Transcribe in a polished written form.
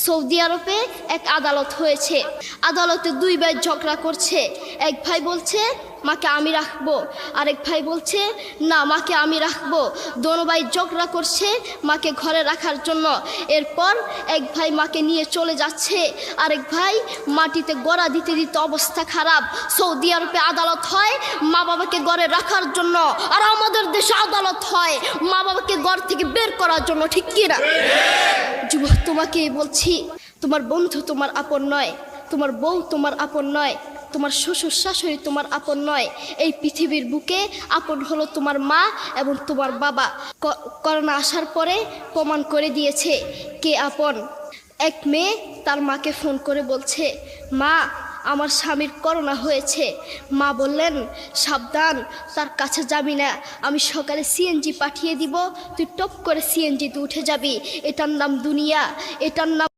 Saudi আরবে এক আদালত হয়েছে। আদালতে দুই ভাই ঝগড়া করছে। এক ভাই বলছে মাকে আমি রাখবো, আরেক ভাই বলছে না মাকে আমি রাখবো। দোনো ভাই ঝগড়া করছে মাকে ঘরে রাখার জন্য। এরপর এক ভাই মাকে নিয়ে চলে যাচ্ছে, আরেক ভাই মাটিতে গড়া দিতে দিতে অবস্থা খারাপ। সৌদি আরবে আদালত হয় মা বাবাকে ঘরে রাখার জন্য, আর আমাদের দেশে আদালত হয় মা বাবাকে ঘর থেকে বের করার জন্য। ঠিক কিনা? যুবক, তোমাকেই বলছি, তোমার বন্ধু তোমার আপন নয়, তোমার বউ তোমার আপন নয়, তোমার শ্বশুর শাশুড়ি তোমার আপন নয়। এই পৃথিবীর বুকে আপন হলো তোমার মা এবং তোমার বাবা। করোনা আসার পরে প্রমাণ করে দিয়েছে কে আপন। এক মেয়ে তার মাকে ফোন করে বলছে, মা আমার স্বামীর করোনা হয়েছে। মা বললেন সাবধান, তার কাছে যাবি না, আমি সকালে সিএনজি পাঠিয়ে দিব, তুই টপ করে সিএনজিতে উঠে যাবি। এটার নাম দুনিয়া, এটার নাম